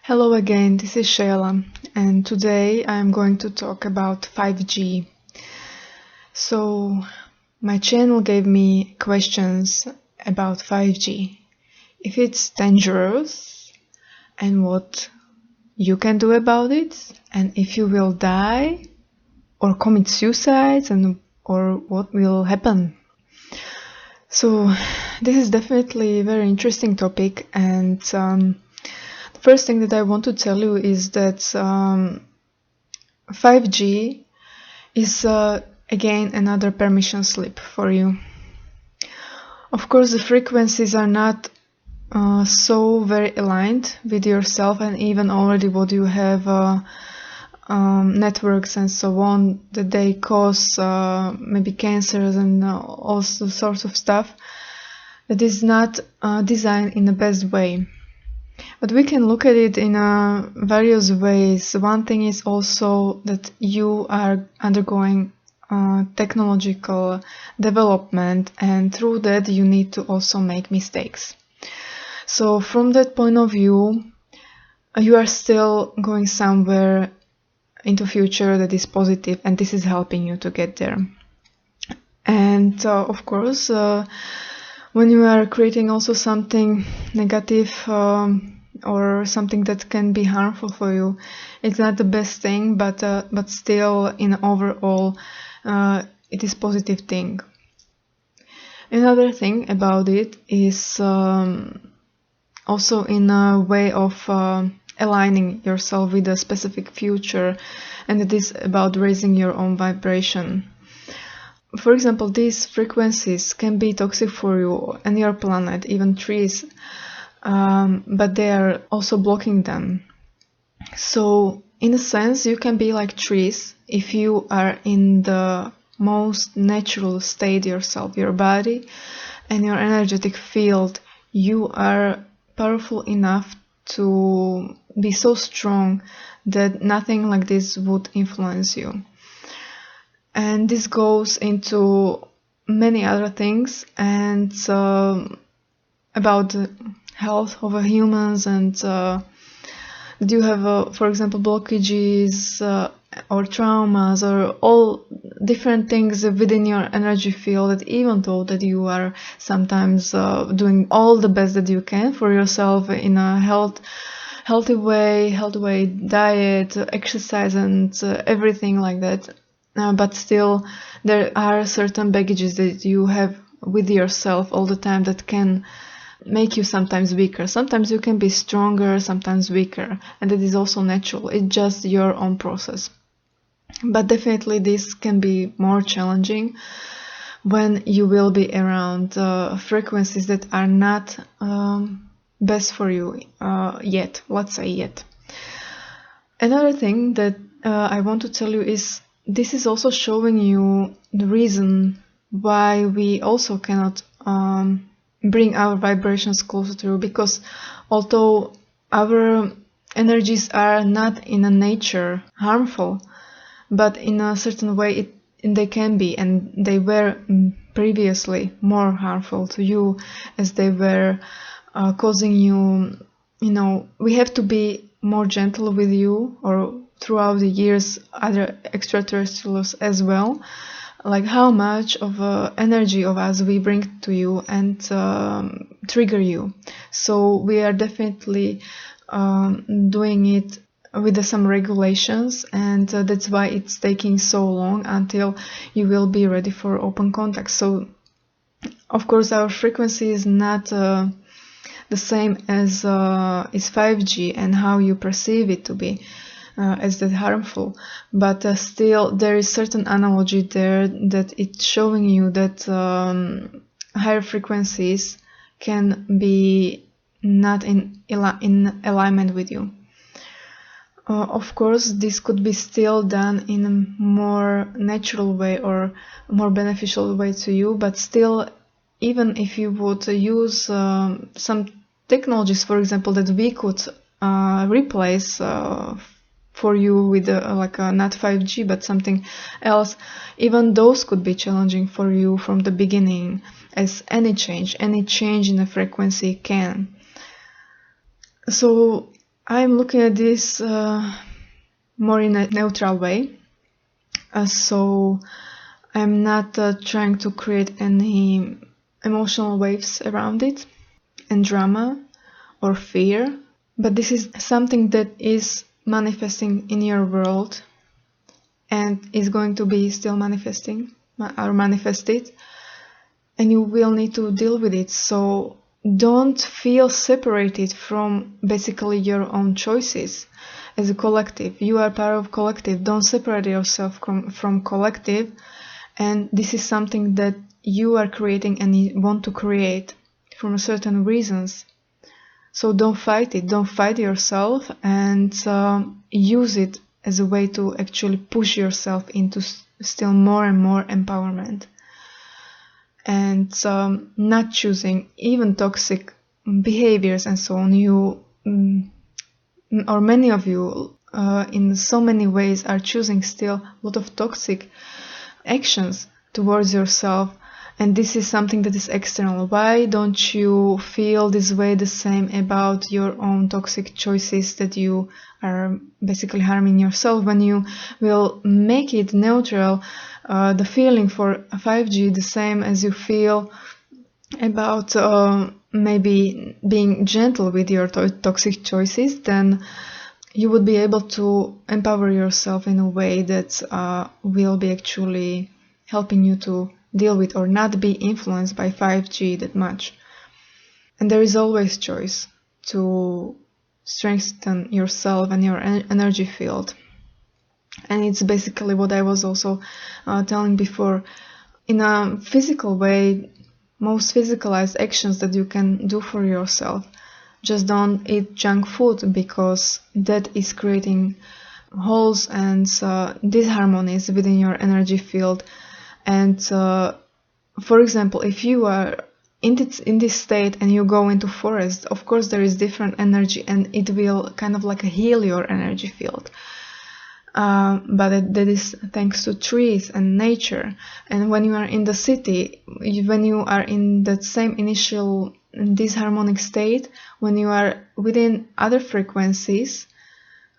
Hello again, this is Shayla, and today I'm going to talk about 5G. So, my channel gave me questions about 5G. If it's dangerous, and what you can do about it, and if you will die or commit suicide, or what will happen. So, this is definitely a very interesting topic, and the first thing that I want to tell you is that 5G is again another permission slip for you. Of course, the frequencies are not so very aligned with yourself, and even already what you have networks and so on, that they cause maybe cancers and all sorts of stuff that is not designed in the best way. But we can look at it in various ways. One thing is also that you are undergoing technological development, and through that you need to also make mistakes. So from that point of view, you are still going somewhere into future that is positive, and this is helping you to get there. And of course, when you are creating also something negative or something that can be harmful for you, it's not the best thing, but still in overall it is positive thing. Another thing about it is also in a way of aligning yourself with a specific future, and it is about raising your own vibration. For example, these frequencies can be toxic for you and your planet, even trees, but they are also blocking them. So in a sense, you can be like trees if you are in the most natural state yourself, your body and your energetic field. You are powerful enough to be so strong that nothing like this would influence you. And this goes into many other things, and about the health of humans, and that you have, for example, blockages or traumas or all different things within your energy field, that even though that you are sometimes doing all the best that you can for yourself in a healthy way, diet, exercise, and everything like that, but still there are certain baggages that you have with yourself all the time that can make you sometimes weaker. Sometimes you can be stronger, sometimes weaker, and it is also natural. It's just your own process. But definitely this can be more challenging when you will be around frequencies that are not best for you yet, let's say yet. Another thing that I want to tell you is this is also showing you the reason why we also cannot bring our vibrations closer to you, because although our energies are not in a nature harmful, but in a certain way they can be, and they were previously more harmful to you, as they were causing you, we have to be more gentle with you, or throughout the years other extraterrestrials as well, like how much of energy of us we bring to you and trigger you. So we are definitely doing it with some regulations, and that's why it's taking so long until you will be ready for open contact. So of course our frequency is not the same as is 5G and how you perceive it to be as that harmful, but still there is certain analogy there that it's showing you that higher frequencies can be not in alignment with you. Of course, this could be still done in a more natural way or more beneficial way to you, but still, even if you would use some technologies, for example, that we could replace for you with not 5G but something else, even those could be challenging for you from the beginning, as any change in the frequency can. So I'm looking at this more in a neutral way. So I'm not trying to create any emotional waves around it and drama or fear, but this is something that is manifesting in your world and is going to be still manifesting or manifested, and you will need to deal with it. So don't feel separated from basically your own choices. As a collective, you are part of collective. Don't separate yourself from collective, and this is something that you are creating and you want to create from certain reasons. So don't fight it, don't fight yourself, and use it as a way to actually push yourself into still more and more empowerment. And not choosing even toxic behaviors and so on. You or many of you in so many ways are choosing still a lot of toxic actions towards yourself, and this is something that is external. Why don't you feel this way the same about your own toxic choices that you are basically harming yourself? When you will make it neutral, the feeling for 5G the same as you feel about maybe being gentle with your toxic choices, then you would be able to empower yourself in a way that will be actually helping you to deal with or not be influenced by 5G that much. And there is always choice to strengthen yourself and your energy field. And it's basically what I was also telling before. In a physical way, most physicalized actions that you can do for yourself, just don't eat junk food, because that is creating holes and disharmonies within your energy field. And for example, if you are in this state and you go into forest, of course there is different energy and it will kind of like heal your energy field. But that is thanks to trees and nature. And when you are in the city, when you are in that same initial disharmonic state, when you are within other frequencies,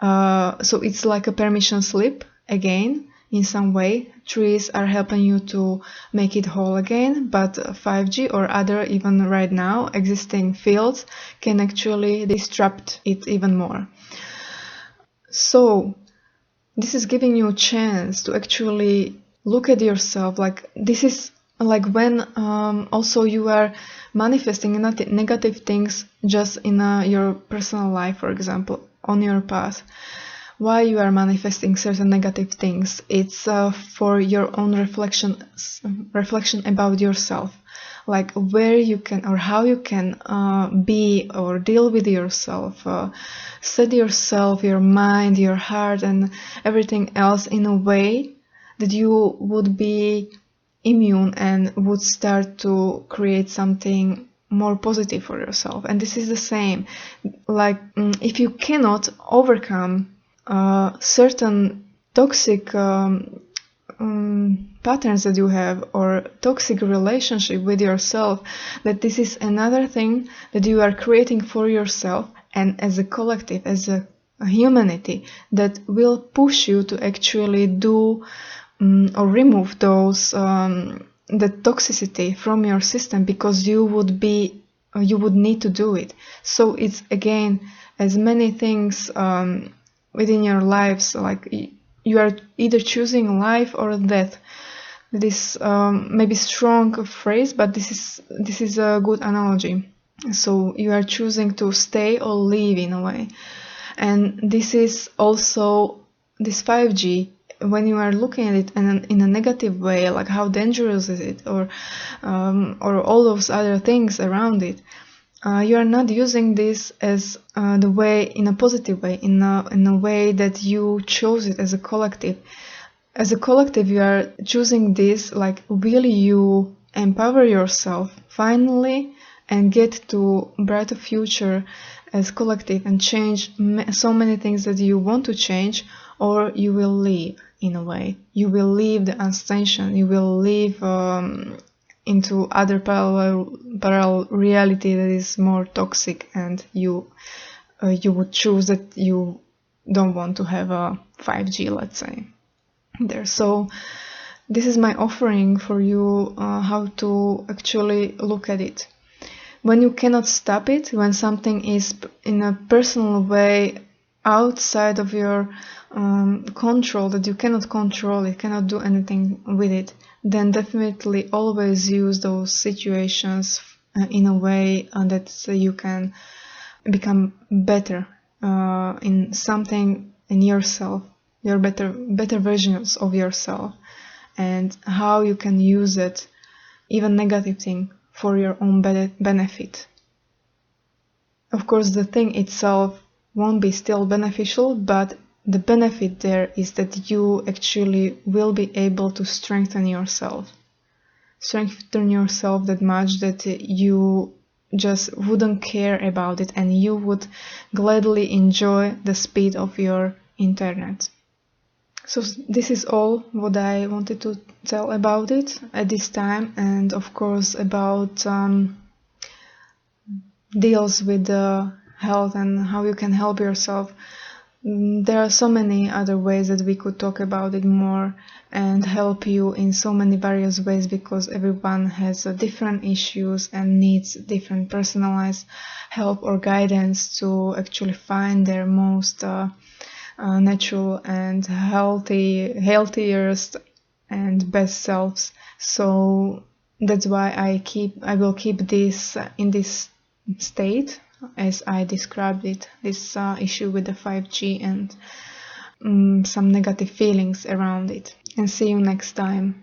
so it's like a permission slip again. In some way, trees are helping you to make it whole again, but 5G or other, even right now, existing fields can actually disrupt it even more. So this is giving you a chance to actually look at yourself. Like, this is like when also you are manifesting negative things just in your personal life, for example, on your path. Why you are manifesting certain negative things? It's for your own reflection about yourself, like where you can or how you can be or deal with yourself, set yourself, your mind, your heart, and everything else in a way that you would be immune and would start to create something more positive for yourself. And this is the same, like if you cannot overcome certain toxic patterns that you have, or toxic relationship with yourself, that this is another thing that you are creating for yourself and as a collective, as a humanity, that will push you to actually do or remove those the toxicity from your system, because you would need to do it. So it's again as many things within your lives, like you are either choosing life or death. This maybe strong phrase, but this is a good analogy. So you are choosing to stay or leave in a way. And this is also this 5G, when you are looking at it in a negative way, like how dangerous is it, or all those other things around it. You are not using this as the way, in a positive way, in a way that you chose it as a collective. As a collective, you are choosing this, like, will you empower yourself finally and get to a brighter future as collective and change so many things that you want to change, or you will leave in a way. You will leave the unsanctioned, you will leave into other parallel reality that is more toxic, and you you would choose that you don't want to have a 5G, let's say, there. So this is my offering for you, how to actually look at it. When you cannot stop it, when something is in a personal way outside of your control, that you cannot control it, cannot do anything with it, then definitely always use those situations in a way that you can become better in something in yourself, your better versions of yourself, and how you can use it, even negative thing, for your own benefit. Of course, the thing itself won't be still beneficial, but the benefit there is that you actually will be able to strengthen yourself that much that you just wouldn't care about it, and you would gladly enjoy the speed of your internet. So this is all what I wanted to tell about it at this time, and of course about deals with the health and how you can help yourself. There are so many other ways that we could talk about it more and help you in so many various ways, because everyone has different issues and needs different personalized help or guidance to actually find their most natural and healthiest and best selves. So that's why I will keep this in this state as I described it, this issue with the 5G and some negative feelings around it. And see you next time.